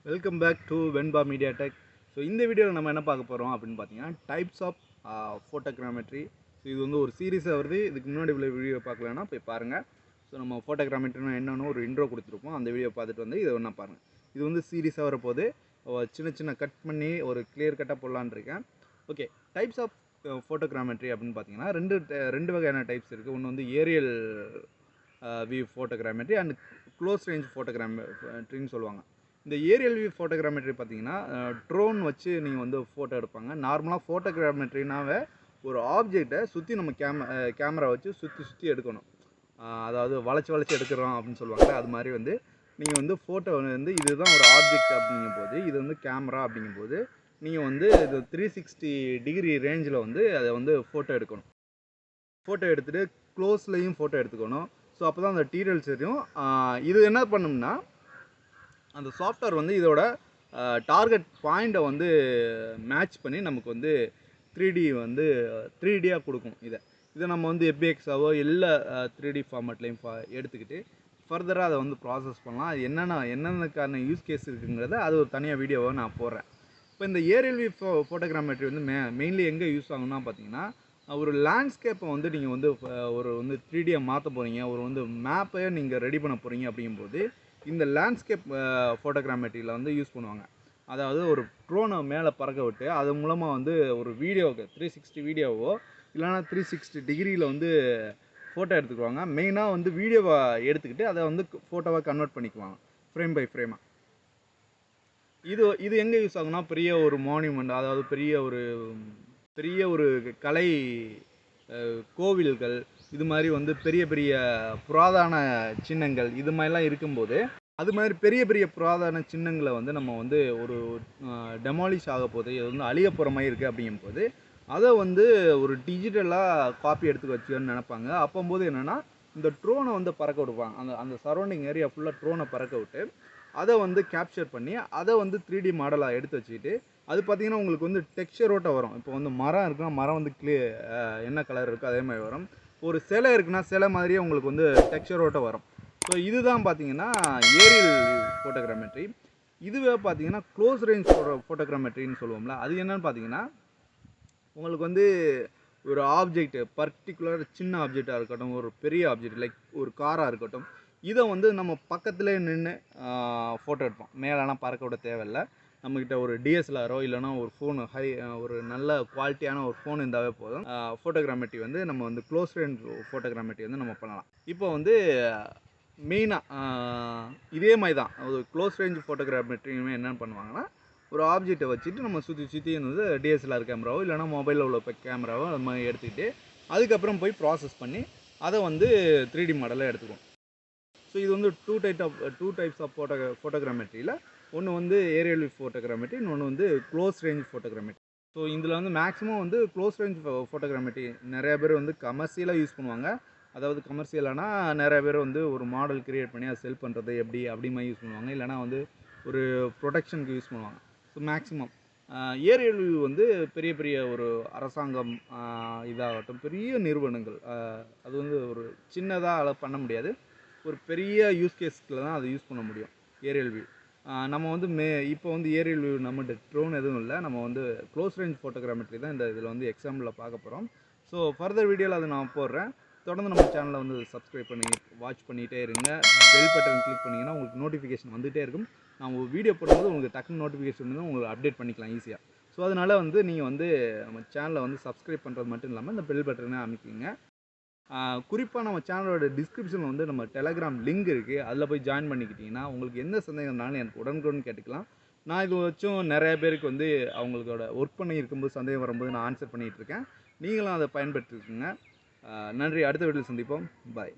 Welcome back to Venba media tech. So இந்த வீடியோவில் நம்ம என்ன பார்க்க போகிறோம் அப்படின்னு பார்த்தீங்கன்னா டைப்ஸ் ஆஃப் ஃபோட்டோகிராமெட்ரி. ஸோ இது வந்து ஒரு சீரீஸாக வருது. இதுக்கு முன்னாடி உள்ள வீடியோ பார்க்கலன்னா போய் பாருங்கள். ஸோ நம்ம ஃபோட்டோகிராமெட்ரினா என்னென்னு ஒரு இன்ட்ரோ கொடுத்துருப்போம். அந்த வீடியோ பார்த்துட்டு வந்து இதை ஒன்றா பாருங்கள். இது வந்து சீரீஸாக வரப்போது சின்ன சின்ன கட் பண்ணி ஒரு கிளியர் கட்டாக போடலான்னு இருக்கேன். ஓகே, டைப்ஸ் ஆஃப் ஃபோட்டோகிராமெட்ரி அப்படின்னு பார்த்தீங்கன்னா ரெண்டு வகையான டைப்ஸ் இருக்குது. ஒன்று வந்து aerial view photogrammetry and close range ஃபோட்டோகிராமெட்ரின்னு சொல்லுவாங்க. இந்த ஏரியல் வியூ ஃபோட்டோகிராமெட்ரி பார்த்தீங்கன்னா ட்ரோன் வச்சு நீங்கள் வந்து ஃபோட்டோ எடுப்பாங்க. நார்மலாக ஃபோட்டோகிராமெட்ரினாவே ஒரு ஆப்ஜெக்டை சுற்றி நம்ம கேமரா வச்சு சுற்றி எடுக்கணும். அதாவது வளைச்சி எடுக்கிறோம் அப்படின்னு சொல்லுவாங்க. அது மாதிரி வந்து நீங்கள் வந்து ஃபோட்டோ வந்து இதுதான் ஒரு ஆப்ஜெக்ட் அப்படிங்கும்போது, இது வந்து கேமரா அப்படிங்கும்போது நீங்கள் வந்து இது 360 டிகிரி ரேஞ்சில் வந்து அதை வந்து ஃபோட்டோ எடுக்கணும். ஃபோட்டோ எடுத்துகிட்டு க்ளோஸ்லையும் ஃபோட்டோ எடுத்துக்கணும். ஸோ அப்போ தான் அந்த டீட்டெயில்ஸ் தெரியும். இது என்ன பண்ணும்னா அந்த சாஃப்ட்வேர் வந்து இதோட டார்கெட் பாயிண்ட்டை வந்து மேட்ச் பண்ணி நமக்கு வந்து 3D வந்து 3Dயாக கொடுக்கும். இதை நம்ம வந்து FBXாவோ எல்லா 3D ஃபார்மேட்லேயும் எடுத்துக்கிட்டு ஃபர்தராக அதை வந்து ப்ராசஸ் பண்ணலாம். அது என்னென்னக்கான யூஸ் கேஸ் இருக்குங்கிறத அது ஒரு தனியாக வீடியோவை நான் போடுறேன். இப்போ இந்த ஏரியல் வியூ ஃபோட்டோகிராமெட்ரி வந்து மெயின்லி எங்கே யூஸ் ஆகும்னா பார்த்தீங்கன்னா, ஒரு லேண்ட்ஸ்கேப்பை வந்து நீங்கள் வந்து ஒரு வந்து 3Dயாக மாற்ற போகிறீங்க, ஒரு வந்து மேப்பை நீங்கள் ரெடி பண்ண போகிறீங்க அப்படிங்கும்போது இந்த லேண்ட்ஸ்கேப் ஃபோட்டோகிராமெட்ரியில் வந்து யூஸ் பண்ணுவாங்க. அதாவது ஒரு ட்ரோனை மேலே பறக்க விட்டு அது மூலமாக வந்து ஒரு வீடியோவுக்கு 360 வீடியோவோ இல்லைனா 360 டிகிரியில் வந்து ஃபோட்டோ எடுத்துக்குவாங்க. மெயினாக வந்து வீடியோவை எடுத்துக்கிட்டு அதை வந்து ஃபோட்டோவாக கன்வெர்ட் பண்ணிக்குவாங்க ஃப்ரேம் பை ஃப்ரேமாக. இது எங்கே யூஸ் ஆகுனா பெரிய ஒரு மான்யூமெண்ட், அதாவது பெரிய ஒரு கலை கோவில்கள், இது மாதிரி வந்து பெரிய பெரிய புராதன சின்னங்கள் இது மாதிரிலாம் இருக்கும்போது, அது மாதிரி பெரிய பெரிய புராதன சின்னங்களை வந்து நம்ம வந்து ஒரு டெமாலிஷ் ஆக போகுது, இது வந்து அழிய போகிற மாதிரி இருக்குது அப்படிங்கும்போது அதை வந்து ஒரு டிஜிட்டலாக காப்பி எடுத்து வச்சுக்கணும்னு நினைப்பாங்க. அப்போம்போது என்னென்னா இந்த ட்ரோனை வந்து பறக்க விடுவாங்க. அந்த சரௌண்டிங் ஏரியா ஃபுல்லாக ட்ரோனை பறக்க விட்டு அதை வந்து கேப்சர் பண்ணி அதை வந்து 3D மாடலாக எடுத்து வச்சுக்கிட்டு அது பார்த்திங்கன்னா உங்களுக்கு வந்து டெக்ஸ்சரோட்ட வரும். இப்போ வந்து மரம் இருக்குன்னா மரம் வந்து என்ன கலர் இருக்கோ அதே மாதிரி வரும். ஒரு சிலை இருக்குன்னா சிலை மாதிரியே உங்களுக்கு வந்து டெக்ஸ்சரோட்ட வரும். ஸோ இதுதான் பார்த்தீங்கன்னா ஏரியல் ஃபோட்டோகிராமெட்ரி. இதுவே பார்த்தீங்கன்னா க்ளோஸ் ரேஞ்ச் ஃபோட்டோகிராமெட்ரின்னு சொல்லுவோம்ல, அது என்னன்னு பார்த்தீங்கன்னா உங்களுக்கு வந்து ஒரு ஆப்ஜெக்ட் பர்டிகுலர் சின்ன ஆப்ஜெக்டாக இருக்கட்டும், ஒரு பெரிய ஆப்ஜெக்ட் லைக் ஒரு காராக இருக்கட்டும், இதை வந்து நம்ம பக்கத்துலேயே நின்று ஃபோட்டோ எடுப்போம். மேலெலாம் பறக்க விட தேவையில்லை. நம்மக்கிட்ட ஒரு DSLRோ இல்லைனா ஒரு ஃபோனு ஒரு நல்ல குவாலிட்டியான ஒரு ஃபோன் இருந்தாவே போதும். ஃபோட்டோகிராமெட்ரி வந்து நம்ம வந்து க்ளோஸ் ரேஞ்ச் ஃபோட்டோகிராமெட்ரி வந்து நம்ம பண்ணலாம். இப்போ வந்து மெயினாக இதே மாதிரி தான் ஒரு க்ளோஸ் ரேஞ்ச் ஃபோட்டோகிராமெட்ரியுமே என்னென்னு பண்ணுவாங்கன்னா, ஒரு ஆப்ஜெக்டை வச்சுட்டு நம்ம சுற்றி வந்து DSLR கேமராவோ இல்லைனா மொபைலில் உள்ள கேமராவோ அது மாதிரி எடுத்துக்கிட்டு அதுக்கப்புறம் போய் ப்ராசஸ் பண்ணி அதை வந்து 3D மாடலாக எடுத்துக்குவோம். ஸோ இது வந்து டூ டைப்ஸ் ஆஃப் ஃபோட்டோகிராமெட்ரியில் ஒன்று வந்து ஏரியல் வியூ ஃபோட்டோகிராமெட்ரி, இன்னொன்று வந்து க்ளோஸ் ரேஞ்ச் ஃபோட்டோகிராமெட்ரி. ஸோ இதில் வந்து மேக்ஸிமம் வந்து க்ளோஸ் ரேஞ்ச் ஃபோட்டோகிராமெட்ரி நிறைய பேர் வந்து கமர்ஷியலாக யூஸ் பண்ணுவாங்க. அதாவது கமர்ஷியலானா நிறைய பேர் வந்து ஒரு மாடல் கிரியேட் பண்ணி அதை செல் பண்ணுறது அப்படி மாதிரி யூஸ் பண்ணுவாங்க. இல்லைனா வந்து ஒரு ப்ரொடக்ஷனுக்கு யூஸ் பண்ணுவாங்க. ஸோ மேக்ஸிமம் ஏரியல் வியூ வந்து பெரிய பெரிய ஒரு அரசாங்கம் இதாகட்டும், பெரிய நிறுவனங்கள், அது வந்து ஒரு சின்னதாக பண்ண முடியாது. ஒரு பெரிய யூஸ் கேஸ்க்கில் தான் அதை யூஸ் பண்ண முடியும் ஏரியல் வியூ. நம்ம வந்து இப்போ வந்து ஏரியல் வியூ நம்மகிட்ட ட்ரோன் எதுவும் இல்லை. நம்ம வந்து க்ளோஸ் ரேஞ்ச் ஃபோட்டோகிராமெட்ரி தான் இதில் வந்து எக்ஸாம்பிளில் பார்க்க போகிறோம். ஸோ ஃபர்தர் வீடியோவில் அதை நான் போடுறேன். தொடர்ந்து நம்ம சேனலை வந்து சப்ஸ்கிரைப் பண்ணி வாட்ச் பண்ணிகிட்டே இருங்க. பெல் பட்டன் கிளிக் பண்ணிங்கன்னா உங்களுக்கு நோட்டிஃபிகேஷன் வந்துகிட்டே இருக்கும். நான் ஒரு வீடியோ போடும்போது உங்களுக்கு டக்குன்னு நோட்டிஃபிகேஷன் வந்து உங்களுக்கு அப்டேட் பண்ணிக்கலாம் ஈஸியாக. ஸோ அதனால் வந்து நீங்கள் வந்து நம்ம சேனலை வந்து சப்ஸ்கிரைப் பண்ணுறது மட்டும் இல்லாமல் இந்த பெல் பட்டனை அமைக்கிங்க. குறிப்பாக நம்ம சேனலோட டிஸ்கிரிப்ஷனில் வந்து நம்ம டெலகிராம் லிங்க் இருக்குது. அதில் போய் ஜாயின் பண்ணிக்கிட்டிங்கன்னா உங்களுக்கு எந்த சந்தேகம்னாலும் எனக்கு உடனுக்குடன் கேட்டுக்கலாம். நான் இது வச்சும் நிறைய பேருக்கு வந்து அவங்களோட ஒர்க் பண்ணி இருக்கும்போது சந்தேகம் வரும்போது நான் ஆன்சர் பண்ணிகிட்ருக்கேன். நீங்களும் அதை பயன்படுத்திருக்குங்க. நன்றி. அடுத்த வீடியோவில் சந்திப்போம். பாய்.